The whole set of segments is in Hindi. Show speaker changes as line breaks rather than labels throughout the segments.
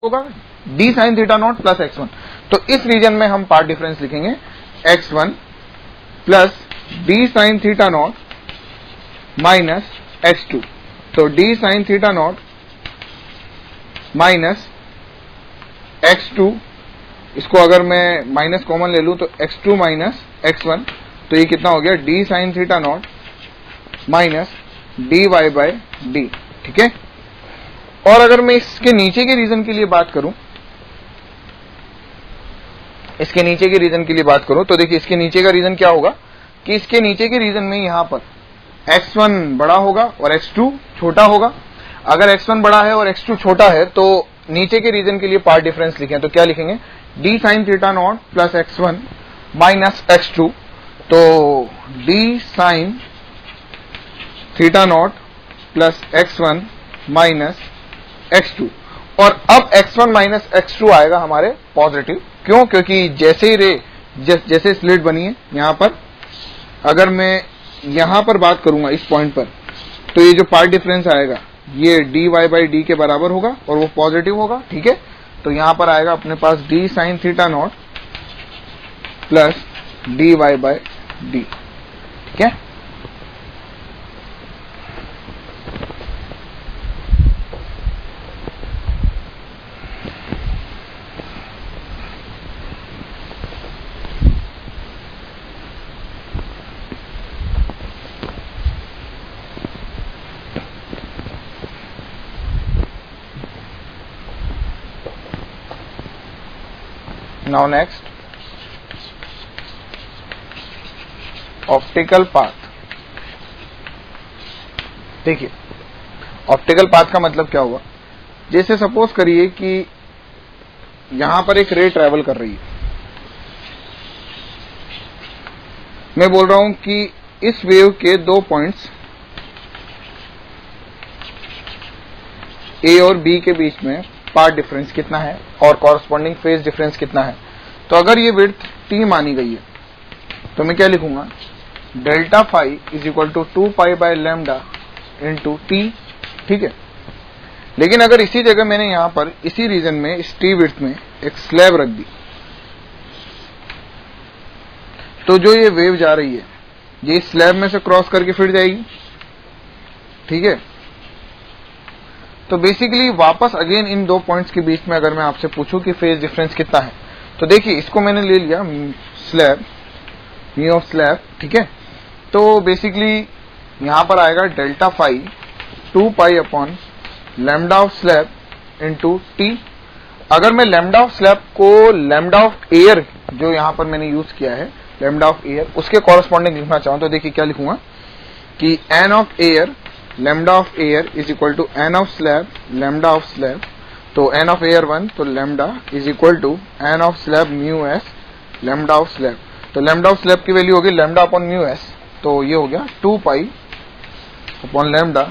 होगा d sin theta not plus x1। तो इस रीजन में हम पार्ट डिफरेंस लिखेंगे x1 plus d sin theta not minus x2। तो d sin theta not minus x2, इसको अगर मैं माइनस कॉमन ले लूं तो x2 माइनस x1, तो ये कितना हो गया d sin theta not minus dy by d। ठीक है। और अगर मैं इसके नीचे के रीजन के लिए बात करूं, इसके नीचे के रीजन के लिए बात करूं तो देखिए इसके नीचे का रीजन क्या होगा कि इसके नीचे के रीजन में यहां पर x1 बड़ा होगा और x2 छोटा होगा। अगर x1 बड़ा है और x2 छोटा है तो नीचे के रीजन के लिए पार्ट डिफरेंस लिखें तो क्या लिखेंगे d sin theta not plus x1 minus x2। तो d sin theta not plus x1 minus x2। और अब x1 माइनस x2 आएगा हमारे पॉजिटिव। क्यों? क्योंकि जैसे ही रे जैसे स्लिट बनी है यहां पर, अगर मैं यहां पर बात करूंगा इस पॉइंट पर, तो ये जो पार्ट डिफरेंस आएगा ये dy बाई डी के बराबर होगा और वो पॉजिटिव होगा। ठीक है। तो यहां पर आएगा अपने पास d sin theta not plus dy by D. ठीक है। Now next, optical path. देखिए ऑप्टिकल पाथ का मतलब क्या हुआ, जैसे सपोज करिए कि यहां पर एक रे ट्रेवल कर रही है। मैं बोल रहा हूं कि इस वेव के दो पॉइंट्स ए और बी के बीच में पार्ट डिफरेंस कितना है और कॉरस्पॉन्डिंग फेज डिफरेंस कितना है। तो अगर ये विड्थ t मानी गई है तो मैं क्या लिखूंगा, delta phi is equal to 2 pi by lambda into t. ठीक है। लेकिन अगर इसी जगह मैंने यहां पर इसी रीजन में इस टी विड्थ में एक स्लैब रख दी, तो जो ये वेव जा रही है ये स्लैब में से क्रॉस करके फिर जाएगी। ठीक है। तो बेसिकली वापस अगेन इन दो पॉइंट्स के बीच में अगर मैं आपसे पूछूं कि फेज डिफरेंस कितना है, तो देखिए इसको मैंने ले लिया स्लैब, म्यू ऑफ स्लैब। ठीक है। तो बेसिकली यहां पर आएगा delta phi 2 pi upon lambda of slab into t. अगर मैं लैम्डा ऑफ स्लैब को लैम्डा ऑफ एयर जो यहां पर मैंने यूज किया है, लैम्डा ऑफ एयर, उसके कॉरस्पॉन्डिंग लिखना चाहूं तो देखिए क्या लिखूंगा कि n of air lambda of air is equal to n of slab lambda of slab. तो एन ऑफ एयर 1, तो lambda is equal to n of slab mu S lambda of slab. तो लैम्डा ऑफ स्लैब की वैल्यू होगी लैम्डा अपॉन म्यू एस, तो ये हो गया 2 pi upon lambda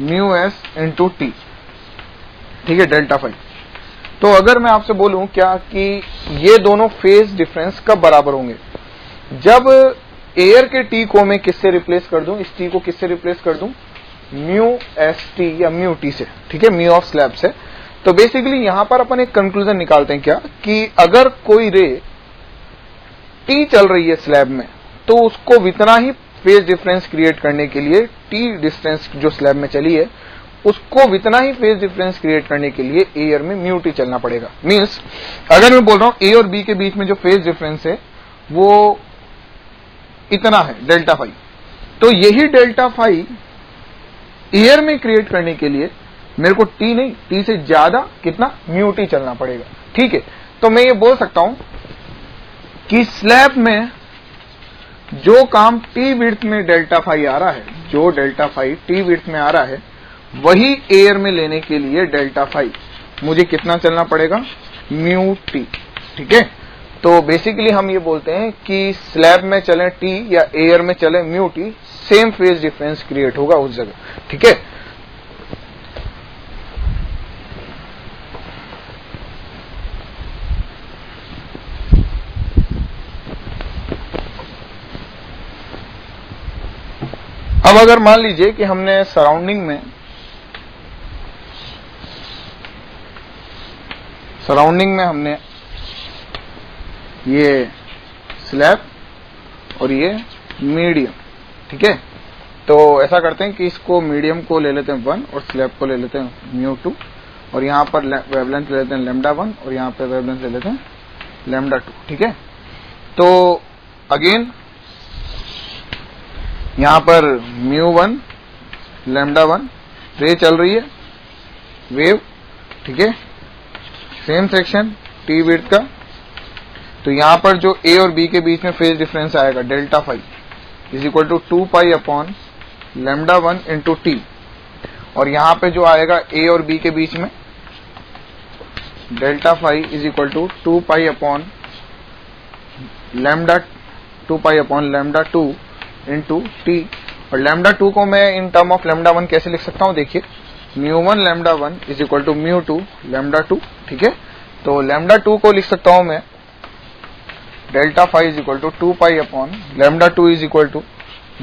mu S into t. ठीक है, डेल्टा फाई। तो अगर मैं आपसे बोलूं क्या कि ये दोनों फेज डिफरेंस कब बराबर होंगे, जब एयर के टी को मैं किससे रिप्लेस कर दूं, इस टी को किससे रिप्लेस कर दूं, म्यू एस टी या म्यू टी से। ठीक है, म्यू ऑफ स्लैब से। तो बेसिकली यहां पर अपन एक कंक्लूजन निकालते हैं क्या कि अगर कोई रे टी चल रही है स्लैब में तो उसको इतना ही फेज डिफरेंस क्रिएट करने के लिए टी डिस्टेंस जो स्लैब में चली है उसको इतना ही फेज डिफरेंस क्रिएट करने के लिए एयर में म्यू टी चलना पड़ेगा। मींस अगर मैं बोल रहा हूं ए और बी के बीच में जो फेज डिफरेंस है वो इतना है डेल्टा फाई, तो यही डेल्टा फाई एयर में क्रिएट करने के लिए मेरे को टी नहीं, टी से ज्यादा कितना, म्यू टी चलना पड़ेगा। ठीक है। तो मैं ये बोल सकता हूं कि स्लैब में जो काम टी विड्थ में डेल्टा फाई आ रहा है, जो डेल्टा फाई टी विड्थ में आ रहा है, वही एयर में लेने के लिए डेल्टा फाई मुझे कितना चलना पड़ेगा, म्यू टी। ठीक है। तो बेसिकली हम ये बोलते हैं कि स्लैब में चले टी या एयर में चले mu T, same phase difference create होगा उस जगह। ठीक है। अब अगर मान लीजिए कि हमने सराउंडिंग में सराउंडिंग में हमने ये स्लैब और ये मीडियम, ठीक है। तो ऐसा करते हैं कि इसको मीडियम को ले लेते हैं 1 और स्लैब को ले लेते हैं μ2 और यहाँ पर वेवलेंथ ले लेते हैं λ1 और यहाँ पे वेवलेंथ ले लेते हैं λ2, ठीक है। तो अगेन यहाँ पर μ1 λ1 रे चल रही है वेव, ठीक है, सेम सेक्शन टी विड्थ का। तो यहाँ पर जो ए और बी के बीच में फेज डिफरेंस आएगा delta phi is equal to 2 pi upon λ1 into t, और यहाँ पे जो आएगा ए और बी के बीच में delta phi is equal to 2 pi upon λ2 into t. और λ2 को मैं इन टर्म ऑफ λ1 कैसे लिख सकता हूँ, देखिए μ1 λ1 इज इक्वल टू μ2 λ2, ठीक है। तो λ2 को लिख सकता हूँ मैं delta phi is equal to 2 pi upon λ2 is equal to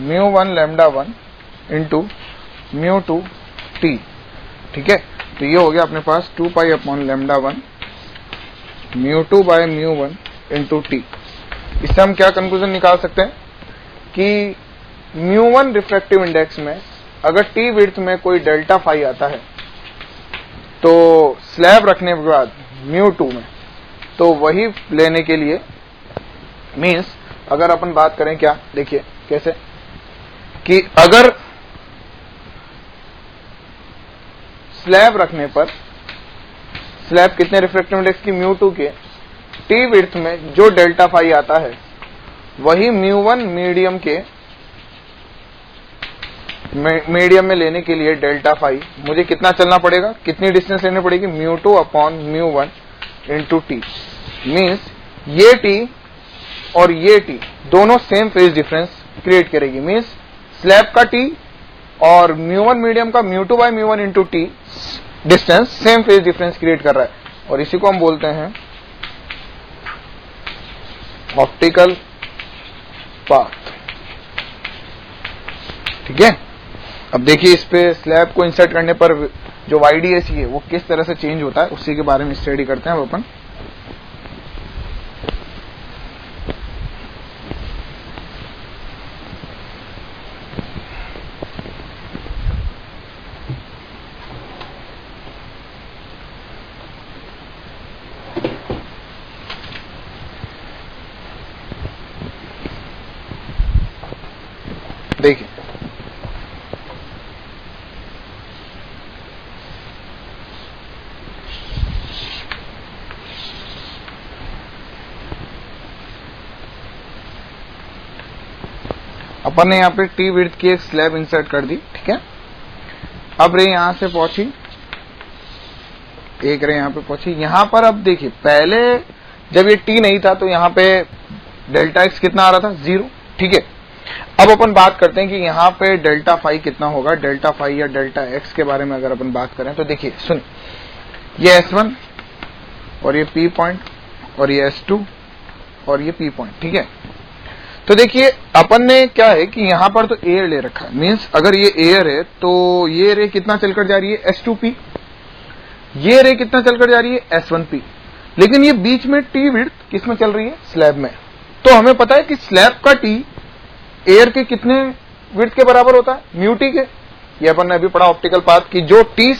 μ1 λ1 into μ2 t, ठीक है। तो ये हो गया अपने पास 2 pi upon λ1 μ2 by μ1 into t. इससे हम क्या कंक्लूजन निकाल सकते हैं कि μ1 रिफ्रैक्टिव इंडेक्स में अगर टी विड्थ में कोई डेल्टा फाई आता है तो स्लैब रखने के बाद μ2 में, तो वही लेने के लिए मीन्स अगर अपन बात करें क्या, देखिए कैसे कि अगर स्लैब रखने पर स्लैब कितने रिफ्रैक्टिव इंडेक्स की μ2 के टी विड्थ में जो डेल्टा फाई आता है वही μ1 मीडियम में लेने के लिए डेल्टा फाई मुझे कितना चलना पड़ेगा, कितनी डिस्टेंस लेनी पड़ेगी, μ2 अपॉन μ1 इंटू टी। मीन्स ये टी और ये टी दोनों सेम फेज डिफरेंस क्रिएट करेगी। मीन्स स्लैब का टी और μ1 मीडियम का μ2 by μ1 into t distance same phase difference create कर रहा है, और इसी को हम बोलते हैं ऑप्टिकल पाथ, ठीक है। अब देखिए इस पे स्लैब को इंसर्ट करने पर जो YDAC है वो किस तरह से चेंज होता है, उसी के बारे में स्टडी करते हैं अब अपन। देखिए अपन ने यहाँ पे टी विड्थ की एक स्लैब इंसर्ट कर दी, ठीक है। अब रे यहां से पहुंची, एक रे यहां पे पहुंची, यहां पर अब देखिए पहले जब ये टी नहीं था तो यहाँ पे डेल्टा एक्स कितना आ रहा था, 0, ठीक है। अब अपन बात करते हैं कि यहाँ पे डेल्टा फाई कितना होगा, डेल्टा फाई या डेल्टा एक्स के बारे में अगर अपन बात करें तो देखिए सुन, ये S1 और ये P पॉइंट और ये S2 और ये P पॉइंट, ठीक है। तो देखिए अपन ने क्या है कि यहाँ पर तो एयर ले रखा है, मीन्स अगर ये एयर है तो ये रे कितना चलकर जा रही है S2P, ये रे कितना चलकर जा रही है S1P, लेकिन ये बीच में टी विड्थ किसमें चल रही है, स्लैब में। तो हमें पता है कि स्लैब का टी एयर के कितने विड्थ के बराबर होता है, म्यू टी के। ये अपन ने अभी पढ़ा ऑप्टिकल पाथ की जो टी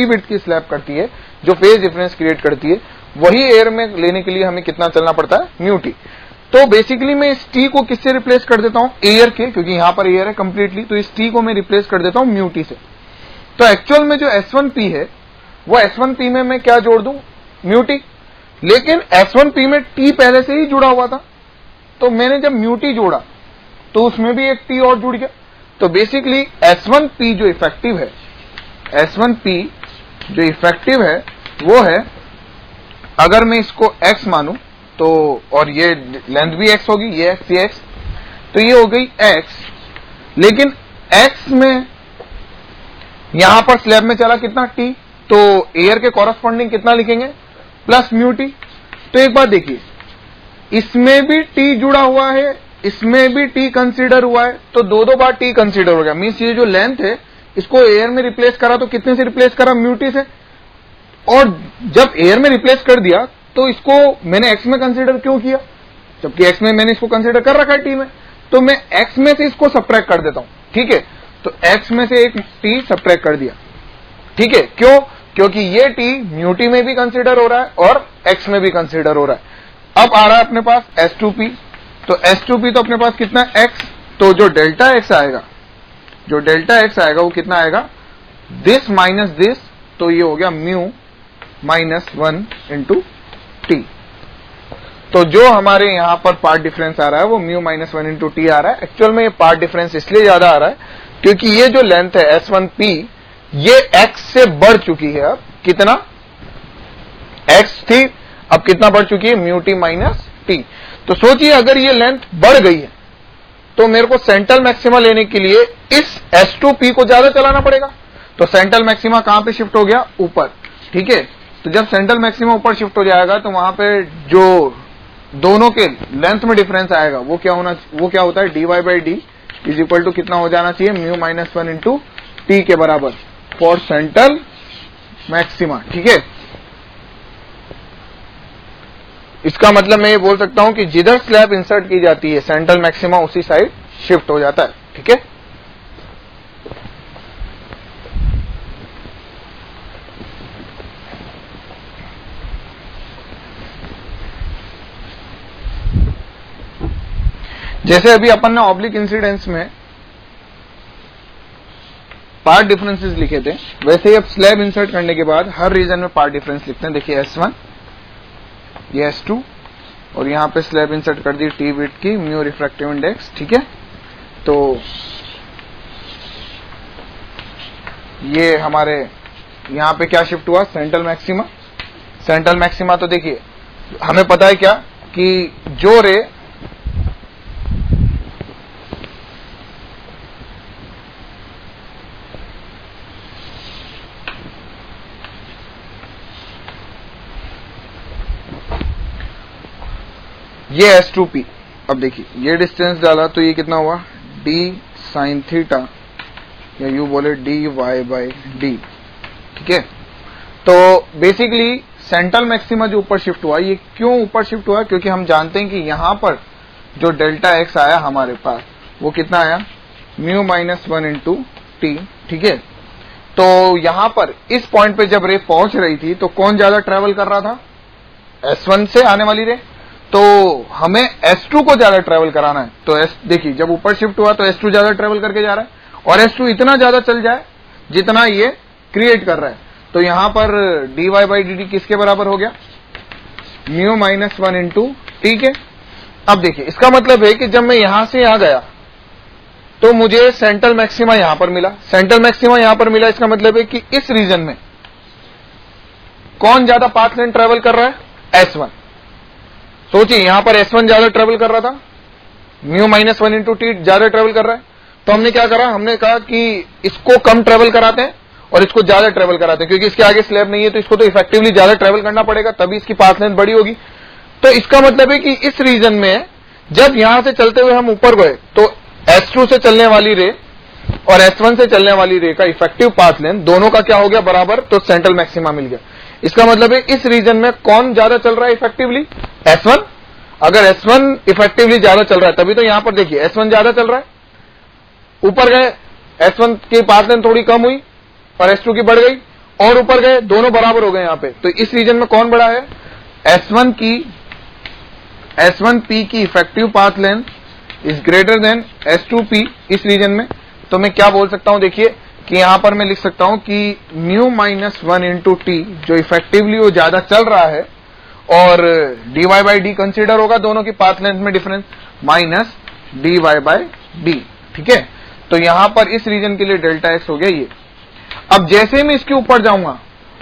विड्थ की स्लैब करती है, जो फेज डिफरेंस क्रिएट करती है, वही एयर में लेने के लिए हमें कितना चलना पड़ता है, म्यू टी। तो बेसिकली मैं इस टी को किससे रिप्लेस कर देता हूं, एयर के, क्योंकि यहां पर एयर है कंप्लीटली, तो इस टी को मैं रिप्लेस कर देता हूं म्यू टी से। तो एक्चुअल में जो S1P है वो S1P में मैं क्या जोड़ दूं, म्यू टी, लेकिन S1P में टी पहले से ही जुड़ा हुआ था, तो मैंने जब म्यू टी जोड़ा तो उसमें भी एक टी और जुड़ गया। तो बेसिकली S1P जो इफेक्टिव है, S1P जो इफेक्टिव है वो है, अगर मैं इसको x मानूं तो, और ये लेंथ भी x होगी, ये x ये x, तो ये हो गई x, लेकिन x में यहां पर स्लैब में चला कितना t, तो एयर के कॉरस्पॉन्डिंग कितना लिखेंगे, प्लस म्यू टी। तो एक बात देखिए, इसमें भी t जुड़ा हुआ है, इसमें भी t कंसीडर हुआ है, तो दो बार t कंसीडर हो गया। मीन्स ये जो लेंथ है इसको एयर में रिप्लेस करा तो कितने से रिप्लेस करा, म्यू टी से। और जब एयर में रिप्लेस कर दिया तो इसको मैंने एक्स में कंसीडर क्यों किया, जबकि एक्स में मैंने इसको कंसीडर कर रखा है टी में, तो मैं एक्स में से इसको सब्ट्रैक्ट कर देता हूं, ठीक है। तो एक्स में से एक टी सब्ट्रैक्ट कर दिया, ठीक है। क्यों? क्योंकि ये टी म्यू टी में भी कंसीडर हो रहा है और एक्स में भी कंसीडर हो रहा है। अब आ रहा है अपने पास S2P, तो S2P तो अपने पास कितना एक्स, तो जो डेल्टा एक्स आएगा, जो डेल्टा एक्स आएगा वो कितना आएगा, दिस माइनस दिस, तो ये हो गया म्यू माइनस 1 इंटू टी। तो जो हमारे यहां पर पार्ट डिफरेंस आ रहा है वो म्यू माइनस 1 इंटू टी आ रहा है। एक्चुअल में ये पार्ट डिफरेंस इसलिए ज्यादा आ रहा है क्योंकि ये जो लेंथ है S1P ये x से बढ़ चुकी है। अब कितना, x थी, अब कितना बढ़ चुकी है, म्यू टी माइनस टी। तो सोचिए अगर ये लेंथ बढ़ गई है तो मेरे को सेंट्रल मैक्सिमा लेने के लिए इस S2P को ज्यादा चलाना पड़ेगा। तो सेंट्रल मैक्सिमा कहां पे शिफ्ट हो गया, ऊपर, ठीक है। तो जब सेंट्रल मैक्सिमा ऊपर शिफ्ट हो जाएगा तो वहां पे जो दोनों के लेंथ में डिफरेंस आएगा वो क्या होता है, dy by d is equal to कितना हो जाना चाहिए, म्यू माइनस 1 इंटू टी के बराबर फॉर सेंट्रल मैक्सिमा, ठीक है। इसका मतलब मैं ये बोल सकता हूं कि जिधर स्लैब इंसर्ट की जाती है सेंट्रल मैक्सिमा उसी साइड शिफ्ट हो जाता है, ठीक है। जैसे अभी अपन ने ऑब्लिक इंसिडेंस में पार्ट डिफरेंसेस लिखे थे, वैसे ही अब स्लैब इंसर्ट करने के बाद हर रीजन में पार्ट डिफरेंस लिखते हैं। देखिए S1, ये S2 और यहां पे स्लैब इंसर्ट कर दी टी विड्थ की, म्यू रिफ्रैक्टिव इंडेक्स, ठीक है। तो ये हमारे यहां पे क्या शिफ्ट हुआ, सेंट्रल मैक्सिमा। सेंट्रल मैक्सिमा तो देखिए हमें पता है क्या कि जो रे ये S2P, अब देखिए ये डिस्टेंस डाला तो ये कितना हुआ, d साइन थीटा, या यू बोले dy बाई डी, ठीक है। तो बेसिकली सेंट्रल मैक्सिमा जो ऊपर शिफ्ट हुआ, ये क्यों ऊपर शिफ्ट हुआ, क्योंकि हम जानते हैं कि यहां पर जो डेल्टा एक्स आया हमारे पास वो कितना आया, म्यू माइनस 1 इंटू टी, ठीक है। तो यहां पर इस पॉइंट पे जब रे पहुंच रही थी तो कौन ज्यादा ट्रेवल कर रहा था, S1 से आने वाली रे, तो हमें S2 को ज्यादा ट्रेवल कराना है। तो देखिए जब ऊपर शिफ्ट हुआ तो S2 ज्यादा ट्रेवल करके जा रहा है और S2 इतना ज्यादा चल जाए जितना ये क्रिएट कर रहा है। तो यहां पर dy बाई डी टी किसके बराबर हो गया, म्यू माइनस 1 इंटू टी के। अब देखिए इसका मतलब है कि जब मैं यहां से यहां गया तो मुझे सेंट्रल मैक्सिमा यहां पर मिला, सेंट्रल मैक्सिमा यहां पर मिला। इसका मतलब है कि इस रीजन में कौन ज्यादा पाथ लेंथ ट्रेवल कर रहा है, S1। सोचिए यहां पर S1 ज्यादा ट्रेवल कर रहा था, म्यू माइनस 1 इंटू टी ज्यादा ट्रेवल कर रहा है। तो हमने क्या करा, हमने कहा कि इसको कम ट्रेवल कराते हैं और इसको ज्यादा ट्रेवल कराते हैं, क्योंकि इसके आगे स्लैब नहीं है तो इसको तो इफेक्टिवली ज्यादा ट्रेवल करना पड़ेगा, तभी इसकी पाथ लेंथ बड़ी होगी। तो इसका मतलब है कि इस रीजन में जब यहां से चलते हुए हम ऊपर गए तो S2 से चलने वाली रे और S1 से चलने वाली रे का इफेक्टिव पाथ लेंथ दोनों का क्या हो गया, बराबर, तो सेंट्रल मैक्सिमा मिल गया। इसका मतलब है इस रीजन में कौन ज्यादा चल रहा है इफेक्टिवली, S1। अगर S1 इफेक्टिवली ज्यादा चल रहा है तभी तो यहां पर देखिए S1 ज्यादा चल रहा है, ऊपर गए S1 की पाथ लेंथ थोड़ी कम हुई और S2 की बढ़ गई, और ऊपर गए दोनों बराबर हो गए यहां पे। तो इस रीजन में कौन बड़ा है, S1P की effective path length is greater than S2P इस रीजन में। तो मैं क्या बोल सकता हूं, देखिए कि यहां पर मैं लिख सकता हूं कि म्यू माइनस 1 इंटू टी जो इफेक्टिवली वो ज्यादा चल रहा है और dy बाई डी कंसिडर होगा दोनों की पाथ लेंथ में difference, minus dy by D, ठीक है। तो यहां पर इस रीजन के लिए डेल्टा एक्स हो गया ये। अब जैसे ही मैं इसके ऊपर जाऊंगा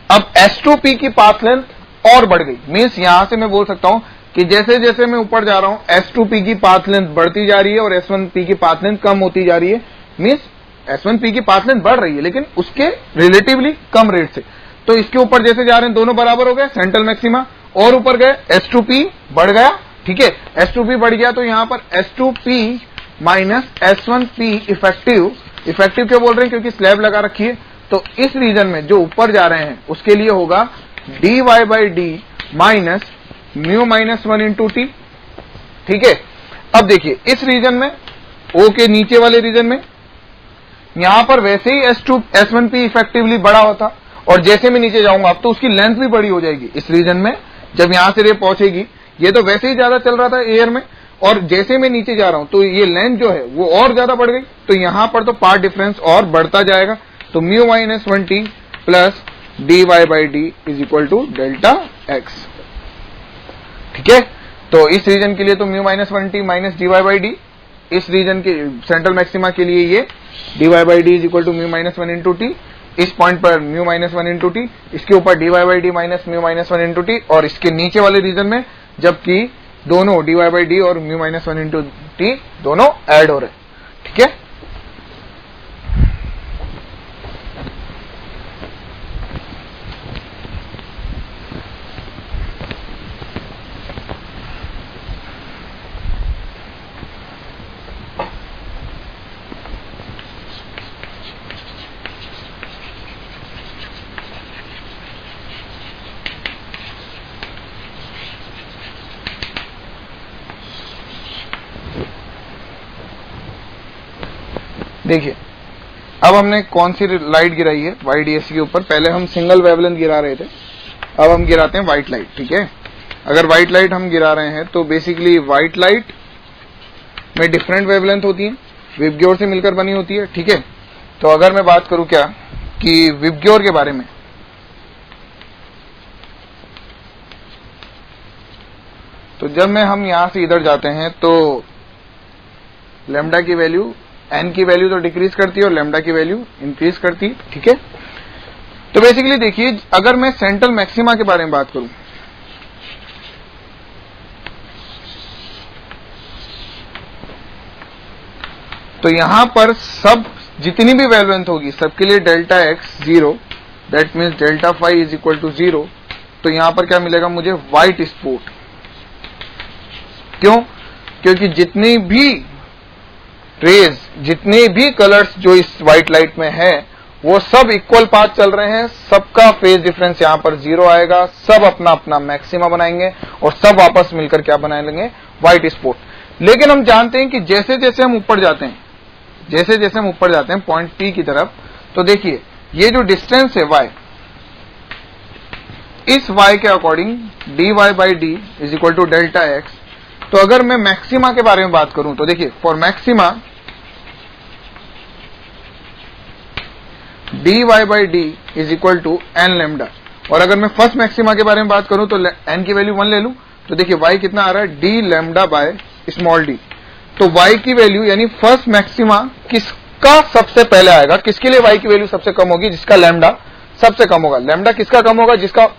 अब S2P की पाथ लेंथ और बढ़ गई, मीन्स यहां से मैं बोल सकता हूं कि जैसे जैसे मैं ऊपर जा रहा हूं S2P की पाथ लेंथ बढ़ती जा रही है और S1P की पाथ लेंथ कम होती जा रही है। मीन्स S1P की पाथ लेंथ बढ़ रही है लेकिन उसके रिलेटिवली कम रेट से। तो इसके ऊपर जैसे जा रहे हैं दोनों बराबर हो गए, सेंट्रल मैक्सिमा, और ऊपर गए S2P बढ़ गया, ठीक है। S2P बढ़ गया तो यहां पर S2P माइनस S1P इफेक्टिव क्यों बोल रहे हैं, क्योंकि स्लैब लगा रखी है। तो इस रीजन में जो ऊपर जा रहे हैं उसके लिए होगा dy by d minus mu minus 1 into t. ठीक है, अब देखिए इस रीजन में, ओ के नीचे वाले रीजन में, यहां पर वैसे ही S1P इफेक्टिवली बड़ा होता, और जैसे मैं नीचे जाऊंगा अब तो उसकी लेंथ भी बड़ी हो जाएगी इस रीजन में। जब यहां से रे पहुंचेगी, ये तो वैसे ही ज्यादा चल रहा था एयर में, और जैसे मैं नीचे जा रहा हूं तो ये लेंथ जो है वो और ज्यादा बढ़ गई, तो यहां पर तो पार्ट डिफरेंस और बढ़ता जाएगा। तो mu minus 1t plus dy by d is equal to delta x. ठीक है, तो इस रीजन के लिए तो mu minus 1t minus dy by d, इस रीजन के सेंट्रल मैक्सिमा के लिए ये dy by d is equal to mu minus 1 into t, इस पॉइंट पर म्यू माइनस 1 इंटू टी, इसके ऊपर dy by d minus mu minus 1 into t, और इसके नीचे वाले रीजन में जबकि दोनों dy बाई डी और म्यू माइनस 1 इंटू टी दोनों ऐड हो रहे। ठीक है, देखिए अब हमने कौन सी लाइट गिराई है YDAC के ऊपर। पहले हम सिंगल वेवलेंथ गिरा रहे थे, अब हम गिराते हैं व्हाइट लाइट। ठीक है, अगर व्हाइट लाइट हम गिरा रहे हैं तो बेसिकली व्हाइट लाइट में डिफरेंट वेवलेंथ होती है, विबग्योर से मिलकर बनी होती है। ठीक है, तो अगर मैं बात करूं क्या कि विबग्योर के बारे में, तो जब में हम यहां से इधर जाते हैं तो लैम्डा की वैल्यू, एन की वैल्यू तो डिक्रीज करती है और लैम्डा की वैल्यू इंक्रीज करती है। ठीक है, तो बेसिकली देखिए अगर मैं सेंट्रल मैक्सिमा के बारे में बात करूं, तो यहां पर सब जितनी भी वेवलेंथ होगी सबके लिए delta x 0, that means delta phi is equal to 0। तो यहां पर क्या मिलेगा मुझे, व्हाइट स्पॉट। क्यों? क्योंकि जितनी भी रेज, जितने भी कलर्स जो इस व्हाइट लाइट में है वो सब इक्वल पाथ चल रहे हैं, सबका फेज डिफरेंस यहां पर 0 आएगा, सब अपना अपना मैक्सिमा बनाएंगे और सब वापस मिलकर क्या बना लेंगे, व्हाइट स्पॉट। लेकिन हम जानते हैं कि जैसे जैसे हम ऊपर जाते हैं, जैसे जैसे हम ऊपर जाते हैं पॉइंट P की तरफ, तो देखिए ये जो डिस्टेंस है y, इस y के according dy by d is equal to delta x. तो अगर मैं मैक्सिमा के बारे में बात करूं तो देखिए for maxima dy by d is equal to n lambda, और अगर मैं फर्स्ट मैक्सिमा के बारे में बात करूं तो n की वैल्यू 1 ले लूं तो देखिए y कितना आ रहा है, d lambda by small d। तो y की वैल्यू यानी फर्स्ट मैक्सिमा किसका सबसे पहले आएगा, किसके लिए y की वैल्यू सबसे कम होगी, जिसका लैम्डा सबसे कम होगा। लैम्डा किसका कम होगा, जिसका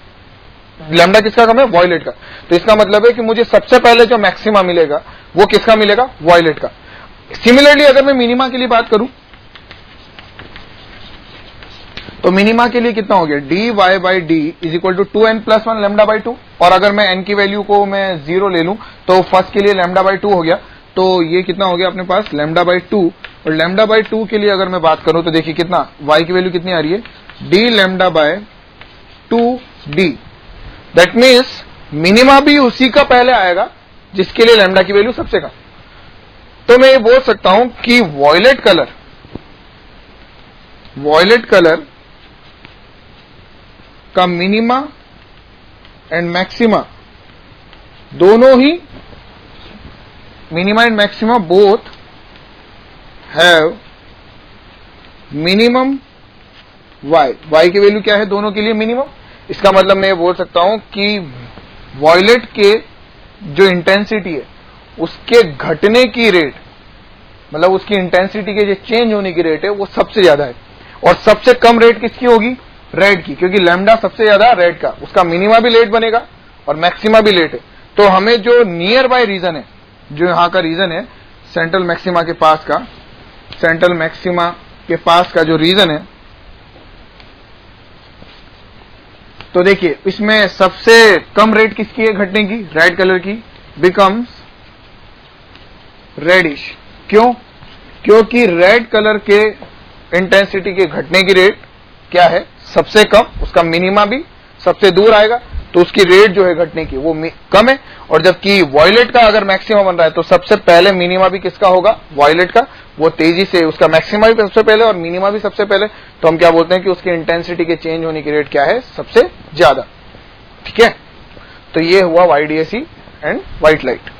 लैम्डा किसका कम है, वॉयलेट का। तो इसका मतलब है कि मुझे सबसे पहले जो मैक्सिमा मिलेगा वो किसका मिलेगा, वॉयलेट का। सिमिलरली अगर मैं मिनिमा के लिए बात करूं तो मिनिमा के लिए कितना हो गया, dy by d is equal to 2n plus 1 lambda by 2, और अगर मैं n की वैल्यू को मैं 0 ले लूं तो फर्स्ट के लिए लैम्डा बाई 2 हो गया। तो ये कितना हो गया अपने पास, लैम्डा बाई 2। और लैम्डा बाई 2 के लिए अगर मैं बात करूं तो देखिए कितना, y की वैल्यू कितनी आ रही है, d lambda by 2d। That means minima भी उसी का पहले आएगा जिसके लिए लैम्डा की वैल्यू सबसे कम। तो मैं ये बोल सकता हूं कि वॉयलेट कलर का मिनिमा एंड मैक्सिमा दोनों ही, minima and maxima both have minimum y की वैल्यू क्या है दोनों के लिए, मिनिमम। इसका मतलब मैं ये बोल सकता हूं कि वॉयलेट के जो इंटेंसिटी है उसके घटने की रेट, मतलब उसकी इंटेंसिटी के जो चेंज होने की रेट है वो सबसे ज्यादा है, और सबसे कम रेट किसकी होगी, रेड की, क्योंकि लैम्डा सबसे ज्यादा रेड का, उसका मिनिमा भी लेट बनेगा और मैक्सिमा भी लेट है। तो हमें जो नियर बाय रीजन है, जो यहां का रीजन है सेंट्रल मैक्सिमा के पास का, सेंट्रल मैक्सिमा के पास का जो रीजन है, तो देखिए इसमें सबसे कम रेट किसकी है घटने की, रेड कलर की, बिकम्स रेडिश। क्यों? क्योंकि रेड कलर के इंटेंसिटी के घटने की रेट क्या है, सबसे कम, उसका मिनिमा भी सबसे दूर आएगा तो उसकी रेट जो है घटने की वो कम है, और जबकि वॉयलेट का अगर मैक्सिमा बन रहा है तो सबसे पहले मिनिमा भी किसका होगा, वॉयलेट का, वो तेजी से उसका मैक्सिमा भी सबसे पहले और मिनिमा भी सबसे पहले, तो हम क्या बोलते हैं कि उसकी इंटेंसिटी के चेंज होने की रेट क्या है, सबसे ज्यादा। ठीक है, तो ये हुआ YDAC एंड व्हाइट लाइट।